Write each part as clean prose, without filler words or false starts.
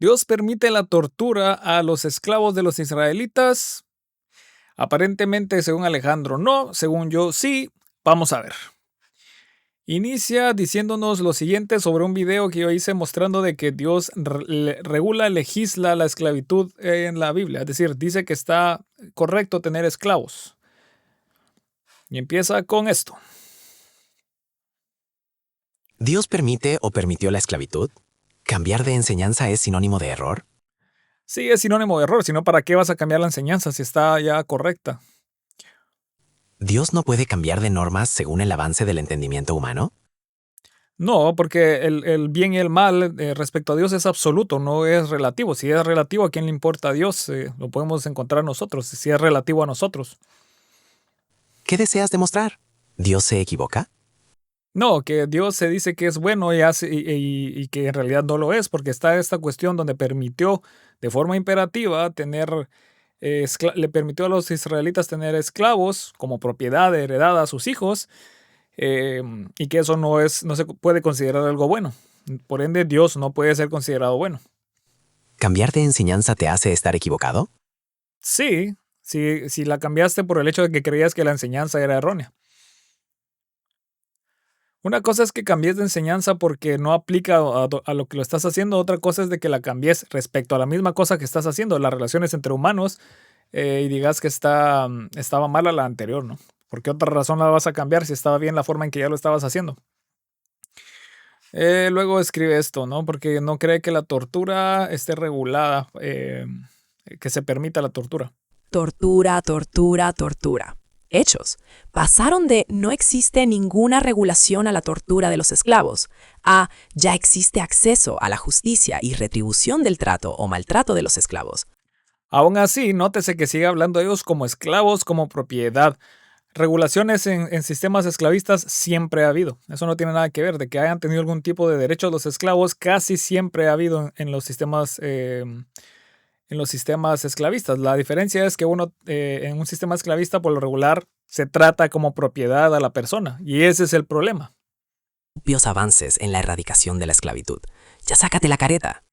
¿Dios permite la tortura a los esclavos de los israelitas? Aparentemente, según Alejandro, no. Según yo, sí. Vamos a ver. Inicia diciéndonos lo siguiente sobre un video que yo hice mostrando de que Dios regula, legisla la esclavitud en la Biblia. Es decir, dice que está correcto tener esclavos. Y empieza con esto. ¿Dios permite o permitió la esclavitud? ¿Cambiar de enseñanza es sinónimo de error? Sí, es sinónimo de error, sino ¿para qué vas a cambiar la enseñanza si está ya correcta? ¿Dios no puede cambiar de normas según el avance del entendimiento humano? No, porque el bien y el mal respecto a Dios es absoluto, no es relativo. Si es relativo, ¿a quién le importa a Dios? Lo podemos encontrar nosotros, si es relativo a nosotros. ¿Qué deseas demostrar? ¿Dios se equivoca? No, que Dios se dice que es bueno y, y que en realidad no lo es, porque está esta cuestión donde permitió de forma imperativa tener, le permitió a los israelitas tener esclavos como propiedad heredada a sus hijos, y que eso no se puede considerar algo bueno. Por ende, Dios no puede ser considerado bueno. ¿Cambiar de enseñanza te hace estar equivocado? Sí, si la cambiaste por el hecho de que creías que la enseñanza era errónea. Una cosa es que cambies de enseñanza porque no aplica a lo que lo estás haciendo. Otra cosa es de que la cambies respecto a la misma cosa que estás haciendo, las relaciones entre humanos, y digas que estaba mala la anterior, ¿no? ¿Por qué otra razón la vas a cambiar si estaba bien la forma en que ya lo estabas haciendo? Luego escribe esto, ¿no? Porque no cree que la tortura esté regulada, que se permita la tortura. Tortura, tortura, tortura. Hechos. Pasaron de no existe ninguna regulación a la tortura de los esclavos a ya existe acceso a la justicia y retribución del trato o maltrato de los esclavos. Aún así, nótese que sigue hablando de ellos como esclavos, como propiedad. Regulaciones en sistemas esclavistas siempre ha habido. Eso no tiene nada que ver. De que hayan tenido algún tipo de derechos los esclavos, casi siempre ha habido en los sistemas, en los sistemas esclavistas. La diferencia es que en un sistema esclavista, por lo regular, se trata como propiedad a la persona. Y ese es el problema. Obvios avances en la erradicación de la esclavitud. Ya sácate la careta.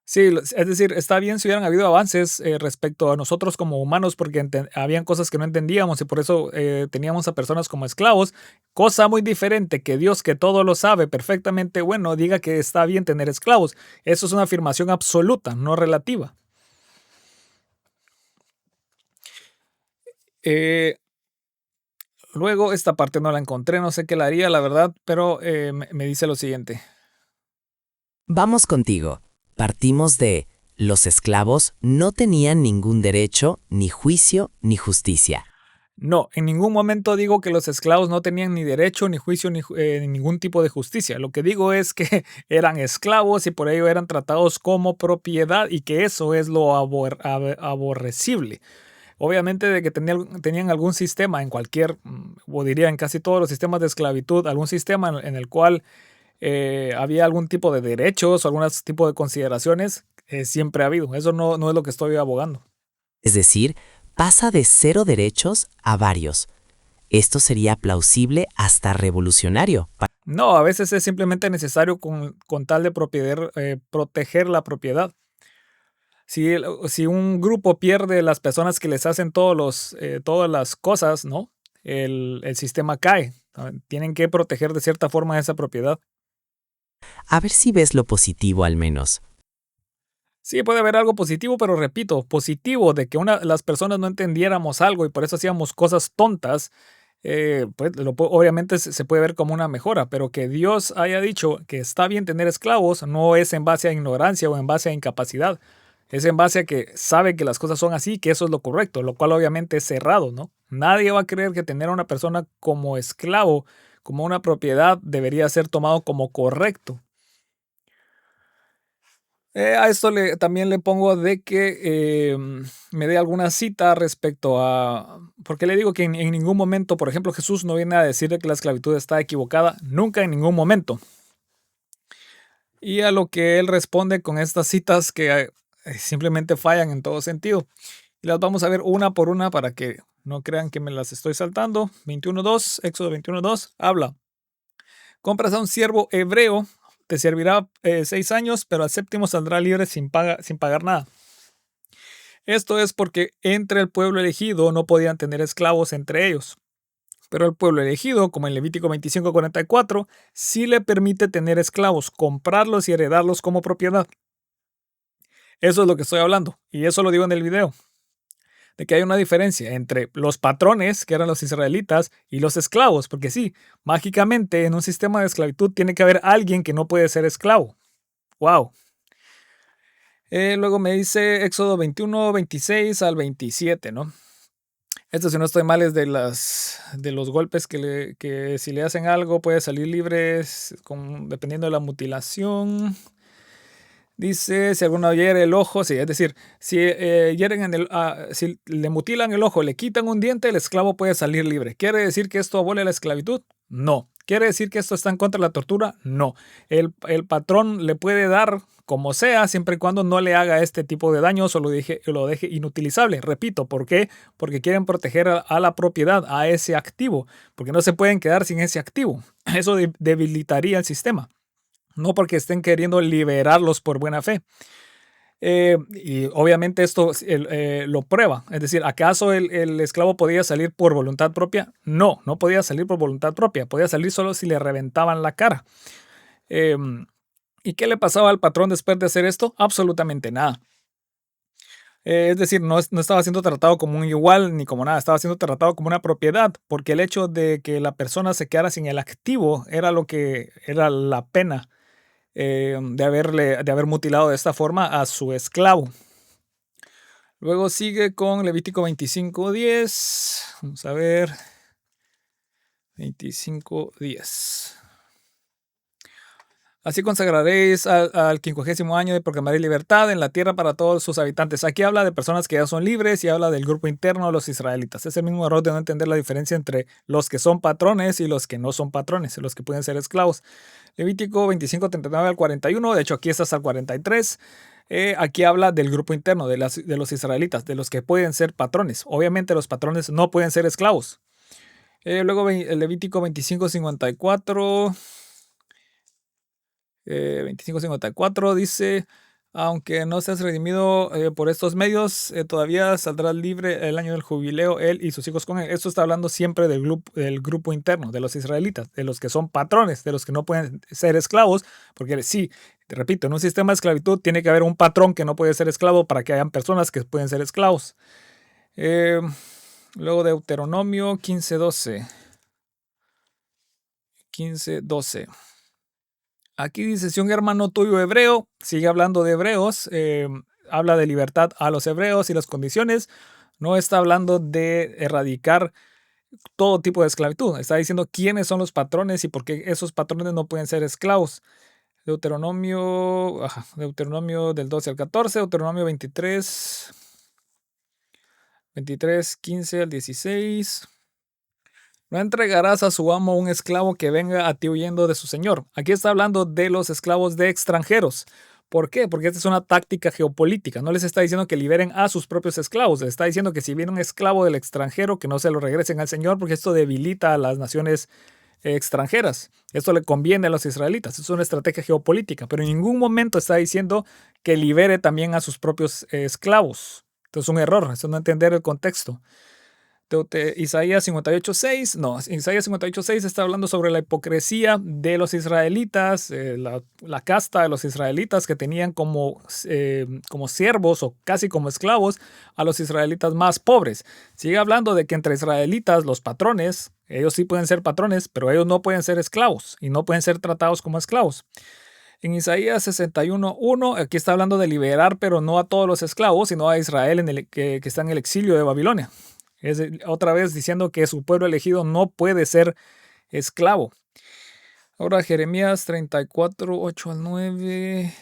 Sí, es decir, está bien si hubieran habido avances respecto a nosotros como humanos, porque habían cosas que no entendíamos y por eso teníamos a personas como esclavos. Cosa muy diferente que Dios, que todo lo sabe perfectamente bueno, diga que está bien tener esclavos. Eso es una afirmación absoluta, no relativa. Eh, Luego, esta parte no la encontré, no sé qué la haría, la verdad, pero me dice lo siguiente. Vamos contigo. Partimos de los esclavos no tenían ningún derecho, ni juicio, ni justicia. No, en ningún momento digo que los esclavos no tenían ni derecho, ni juicio, ni ningún tipo de justicia. Lo que digo es que eran esclavos y por ello eran tratados como propiedad y que eso es lo aborrecible. Obviamente de que tenían algún sistema en cualquier, o diría en casi todos los sistemas de esclavitud, algún sistema en el cual había algún tipo de derechos o algún tipo de consideraciones, siempre ha habido. Eso no es lo que estoy abogando. Es decir, pasa de 0 derechos a varios. Esto sería plausible hasta revolucionario. No, a veces es simplemente necesario con tal de proteger la propiedad. Si un grupo pierde las personas que les hacen todas las cosas, ¿no? El sistema cae. Tienen que proteger de cierta forma esa propiedad. A ver si ves lo positivo al menos. Sí, puede haber algo positivo, pero repito, positivo de que las personas no entendiéramos algo y por eso hacíamos cosas tontas, pues obviamente se puede ver como una mejora, pero que Dios haya dicho que está bien tener esclavos no es en base a ignorancia o en base a incapacidad, es en base a que sabe que las cosas son así, que eso es lo correcto, lo cual obviamente es cerrado, ¿no? Nadie va a creer que tener a una persona como esclavo, como una propiedad, debería ser tomado como correcto. A esto también le pongo de que me dé alguna cita respecto a, porque le digo que en ningún momento, por ejemplo, Jesús no viene a decir de que la esclavitud está equivocada, nunca en ningún momento. Y a lo que él responde con estas citas que simplemente fallan en todo sentido. Y las vamos a ver una por una para que no crean que me las estoy saltando. 21.2, Éxodo 21.2, habla. Compras a un siervo hebreo te servirá 6 años, pero al séptimo saldrá libre sin pagar nada. Esto es porque entre el pueblo elegido no podían tener esclavos entre ellos. Pero el pueblo elegido, como en Levítico 25:44, sí le permite tener esclavos, comprarlos y heredarlos como propiedad. Eso es lo que estoy hablando, y eso lo digo en el video, de que hay una diferencia entre los patrones, que eran los israelitas, y los esclavos, porque sí, mágicamente en un sistema de esclavitud tiene que haber alguien que no puede ser esclavo. ¡Wow! Luego me dice Éxodo 21, 26 al 27, ¿no? Esto, si no estoy mal, es de los golpes que si le hacen algo puede salir libre dependiendo de la mutilación. Dice, si alguno hiere el ojo, sí, es decir, si si le mutilan el ojo, le quitan un diente, el esclavo puede salir libre. ¿Quiere decir que esto abole la esclavitud? No. ¿Quiere decir que esto está en contra de la tortura? No. El patrón le puede dar como sea, siempre y cuando no le haga este tipo de daños o lo deje inutilizable. Repito, ¿por qué? Porque quieren proteger a la propiedad, a ese activo, porque no se pueden quedar sin ese activo. Eso debilitaría el sistema. No porque estén queriendo liberarlos por buena fe. Y obviamente esto lo prueba. Es decir, ¿acaso el esclavo podía salir por voluntad propia? No, no podía salir por voluntad propia. Podía salir solo si le reventaban la cara. ¿Y qué le pasaba al patrón después de hacer esto? Absolutamente nada. Es decir, no estaba siendo tratado como un igual ni como nada. Estaba siendo tratado como una propiedad. Porque el hecho de que la persona se quedara sin el activo era lo que era la pena. De haber mutilado de esta forma a su esclavo. Luego sigue con Levítico 25:10. Vamos a ver. 25:10. Así consagraréis al 50º año y proclamaréis libertad en la tierra para todos sus habitantes. Aquí habla de personas que ya son libres y habla del grupo interno de los israelitas. Es el mismo error de no entender la diferencia entre los que son patrones y los que no son patrones, los que pueden ser esclavos. Levítico 25:39 al 41, de hecho aquí está hasta el 43. Aquí habla del grupo interno de los israelitas, de los que pueden ser patrones. Obviamente los patrones no pueden ser esclavos. Luego Levítico 25:54. 25:54 dice, aunque no seas redimido por estos medios, todavía saldrás libre el año del jubileo, él y sus hijos con él. Esto está hablando siempre del grupo interno, de los israelitas, de los que son patrones, de los que no pueden ser esclavos, porque sí, te repito, en un sistema de esclavitud tiene que haber un patrón que no puede ser esclavo para que hayan personas que pueden ser esclavos. Luego Deuteronomio 15:12. 15:12. Aquí dice, si un hermano tuyo hebreo, sigue hablando de hebreos, habla de libertad a los hebreos y las condiciones, no está hablando de erradicar todo tipo de esclavitud, está diciendo quiénes son los patrones y por qué esos patrones no pueden ser esclavos. Deuteronomio del 12 al 14, Deuteronomio 23, 15 al 16. No entregarás a su amo un esclavo que venga a ti huyendo de su señor. Aquí está hablando de los esclavos de extranjeros. ¿Por qué? Porque esta es una táctica geopolítica. No les está diciendo que liberen a sus propios esclavos. Les está diciendo que si viene un esclavo del extranjero, que no se lo regresen al señor, porque esto debilita a las naciones extranjeras. Esto le conviene a los israelitas. Es una estrategia geopolítica. Pero en ningún momento está diciendo que libere también a sus propios esclavos. Esto es un error. Esto es no entender el contexto. Isaías 58:6, no, Isaías 58:6 está hablando sobre la hipocresía de los israelitas, la casta de los israelitas que tenían como siervos o casi como esclavos a los israelitas más pobres. Sigue hablando de que entre israelitas, los patrones, ellos sí pueden ser patrones, pero ellos no pueden ser esclavos y no pueden ser tratados como esclavos. En Isaías 61:1, aquí está hablando de liberar, pero no a todos los esclavos, sino a Israel que está en el exilio de Babilonia. Es otra vez diciendo que su pueblo elegido no puede ser esclavo. Ahora Jeremías 34, 8 al 9.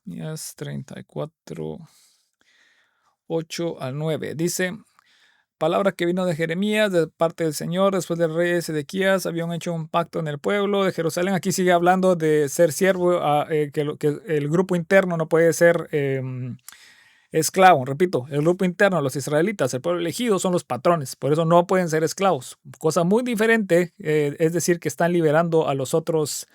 Jeremías 34, 8 al 9. Dice, palabra que vino de Jeremías de parte del Señor después del rey Sedequías. Habían hecho un pacto en el pueblo de Jerusalén. Aquí sigue hablando de ser siervo, que el grupo interno no puede ser esclavo. Repito, el grupo interno, los israelitas, el pueblo elegido son los patrones, por eso no pueden ser esclavos. Cosa muy diferente, es decir, que están liberando a los otros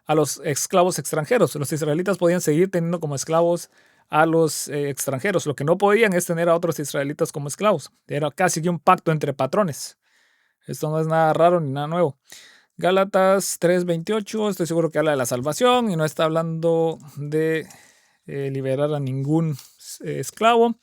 a los esclavos extranjeros. Los israelitas podían seguir teniendo como esclavos a los extranjeros. Lo que no podían es tener a otros israelitas como esclavos. Era casi que un pacto entre patrones. Esto no es nada raro ni nada nuevo. Gálatas 3:28, estoy seguro que habla de la salvación y no está hablando de liberar a ningún esclavo.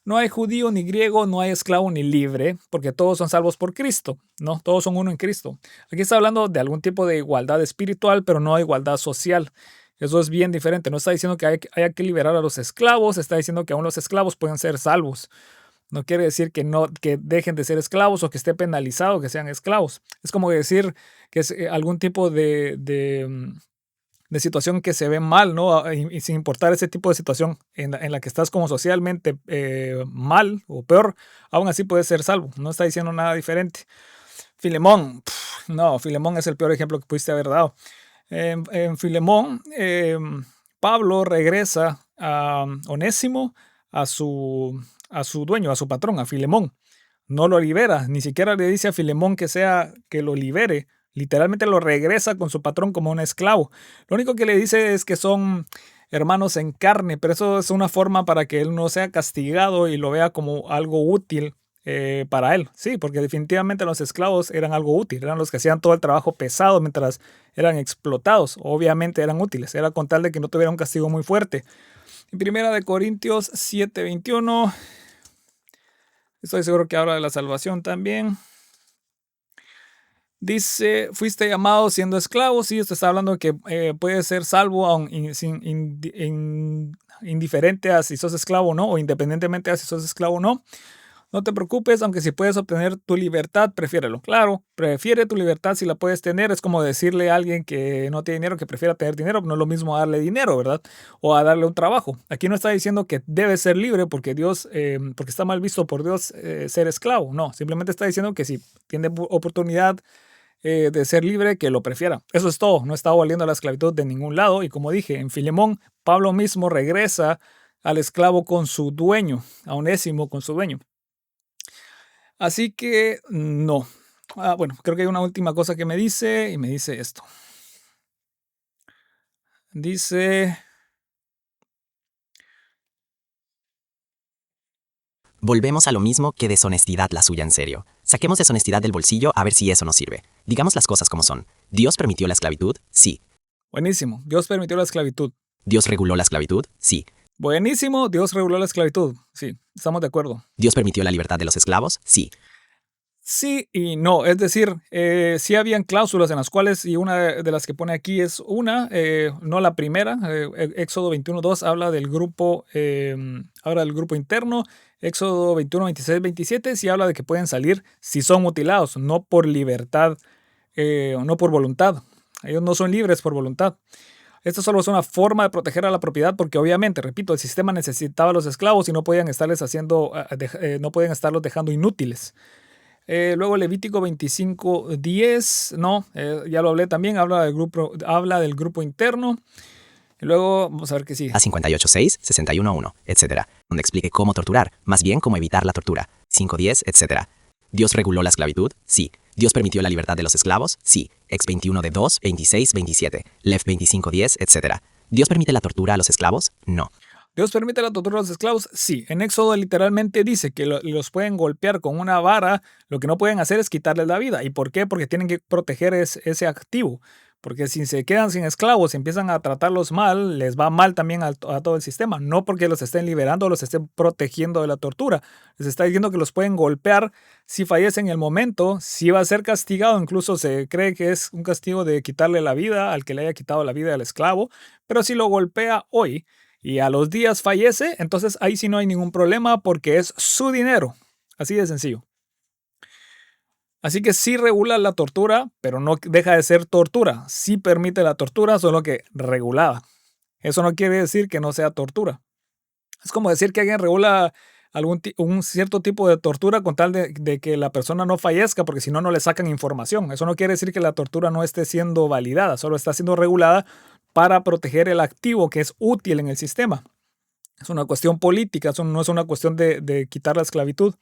No hay judío ni griego, no hay esclavo ni libre, porque todos son salvos por Cristo, ¿no? Todos son uno en Cristo. Aquí está hablando de algún tipo de igualdad espiritual, pero no igualdad social. Eso es bien diferente. No está diciendo que haya que liberar a los esclavos, está diciendo que aún los esclavos pueden ser salvos. No quiere decir que dejen de ser esclavos o que esté penalizado que sean esclavos. Es como decir que es algún tipo de situación que se ve mal, ¿no? Y sin importar ese tipo de situación en la que estás como socialmente mal o peor, aún así puedes ser salvo. No está diciendo nada diferente. Filemón, no, Filemón es el peor ejemplo que pudiste haber dado. En Filemón, Pablo regresa a Onésimo a su dueño, a su patrón, a Filemón. No lo libera, ni siquiera le dice a Filemón que lo libere. Literalmente lo regresa con su patrón como un esclavo. Lo único que le dice es que son hermanos en carne, pero eso es una forma para que él no sea castigado y lo vea como algo útil para él. Sí, porque definitivamente los esclavos eran algo útil, eran los que hacían todo el trabajo pesado mientras eran explotados. Obviamente eran útiles, era con tal de que no tuviera un castigo muy fuerte. En 1 Corintios 7:21, estoy seguro que habla de la salvación también. Dice, fuiste llamado siendo esclavo. Sí, usted está hablando de que puedes ser salvo aun indiferente a si sos esclavo o no, o independientemente a si sos esclavo o no. No te preocupes, aunque si puedes obtener tu libertad, prefiérelo. Claro, prefiere tu libertad si la puedes tener. Es como decirle a alguien que no tiene dinero que prefiera tener dinero. No es lo mismo darle dinero, ¿verdad? O a darle un trabajo. Aquí no está diciendo que debes ser libre porque porque está mal visto por Dios ser esclavo. No, simplemente está diciendo que si tiene oportunidad de ser libre, que lo prefiera. Eso es todo. No está aboliendo la esclavitud de ningún lado. Y como dije, en Filemón, Pablo mismo regresa al esclavo con su dueño, a Onésimo con su dueño. Así que no. Bueno, creo que hay una última cosa que me dice y me dice esto. Dice... Volvemos a lo mismo que deshonestidad la suya en serio. Saquemos deshonestidad del bolsillo a ver si eso nos sirve. Digamos las cosas como son. ¿Dios permitió la esclavitud? Sí. Buenísimo. Dios permitió la esclavitud. ¿Dios reguló la esclavitud? Sí. Buenísimo. Dios reguló la esclavitud. Sí, estamos de acuerdo. ¿Dios permitió la libertad de los esclavos? Sí. Sí y no, es decir, sí habían cláusulas en las cuales, y una de las que pone aquí es no la primera. Éxodo 21:2 habla del grupo interno. Éxodo 21, 26, 27 sí habla de que pueden salir si son mutilados, no por libertad, no por voluntad. Ellos no son libres por voluntad. Esto solo es una forma de proteger a la propiedad porque obviamente, repito, el sistema necesitaba a los esclavos y no podían estarlos dejando inútiles. Luego Levítico 25:10, no, ya lo hablé también, habla del grupo interno. Y luego vamos a ver qué sigue. A 58.6, 61.1, etc. Donde explique cómo torturar, más bien cómo evitar la tortura. 5.10, etc. ¿Dios reguló la esclavitud? Sí. ¿Dios permitió la libertad de los esclavos? Sí. Ex 21 de 2, 26, 27. Lef 25.10, etc. ¿Dios permite la tortura a los esclavos? No. ¿Dios permite la tortura a los esclavos? Sí. En Éxodo literalmente dice que los pueden golpear con una vara. Lo que no pueden hacer es quitarles la vida. ¿Y por qué? Porque tienen que proteger ese activo. Porque si se quedan sin esclavos y empiezan a tratarlos mal, les va mal también a todo el sistema. No porque los estén liberando o los estén protegiendo de la tortura. Les está diciendo que los pueden golpear si fallecen en el momento. Si va a ser castigado, incluso se cree que es un castigo de quitarle la vida al que le haya quitado la vida al esclavo. Pero si lo golpea hoy y a los días fallece, entonces ahí sí no hay ningún problema porque es su dinero. Así de sencillo. Así que sí regula la tortura, pero no deja de ser tortura. Sí permite la tortura, solo que regulada. Eso no quiere decir que no sea tortura. Es como decir que alguien regula un cierto tipo de tortura con tal de que la persona no fallezca, porque si no, no le sacan información. Eso no quiere decir que la tortura no esté siendo validada, solo está siendo regulada para proteger el activo que es útil en el sistema. Es una cuestión política, eso no es una cuestión de quitar la esclavitud.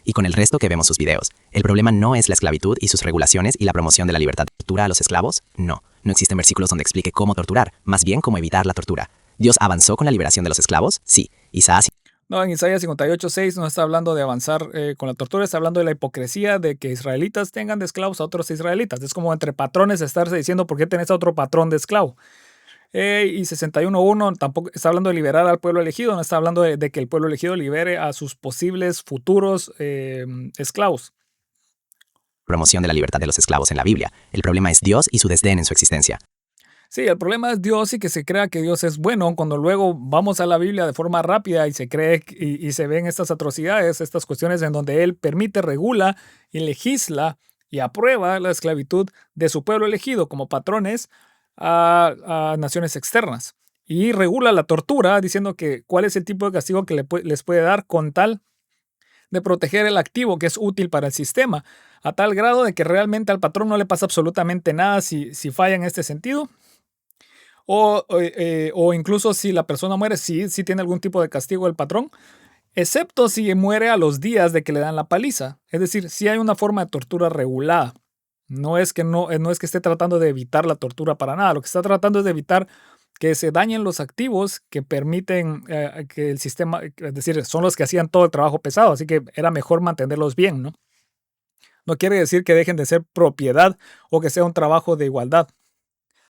y con el resto que vemos sus videos. El problema no es la esclavitud y sus regulaciones y la promoción de la libertad. ¿Tortura a los esclavos? No. No existen versículos donde explique cómo torturar, más bien cómo evitar la tortura. ¿Dios avanzó con la liberación de los esclavos? Sí. Isaías No, en Isaías 58:6 no está hablando de avanzar con la tortura, está hablando de la hipocresía de que israelitas tengan de esclavos a otros israelitas. Es como entre patrones estarse diciendo por qué tenés a otro patrón de esclavo. Y 61:1 tampoco está hablando de liberar al pueblo elegido, no está hablando de que el pueblo elegido libere a sus posibles futuros esclavos. promoción de la libertad de los esclavos en la Biblia. El problema es Dios y su desdén en su existencia. Sí, el problema es Dios y que se crea que Dios es bueno cuando luego vamos a la Biblia de forma rápida y se cree y se ven estas atrocidades, estas cuestiones en donde Él permite, regula y legisla y aprueba la esclavitud de su pueblo elegido como patrones a naciones externas. Y regula la tortura diciendo que cuál es el tipo de castigo que les puede dar con tal de proteger el activo que es útil para el sistema, a tal grado de que realmente al patrón no le pasa absolutamente nada si falla en este sentido. O incluso si la persona muere, sí tiene algún tipo de castigo el patrón, excepto si muere a los días de que le dan la paliza. Es decir, si hay una forma de tortura regulada. No es que esté tratando de evitar la tortura para nada. Lo que está tratando es de evitar que se dañen los activos que permiten que el sistema, es decir, son los que hacían todo el trabajo pesado, así que era mejor mantenerlos bien, ¿no? No quiere decir que dejen de ser propiedad o que sea un trabajo de igualdad.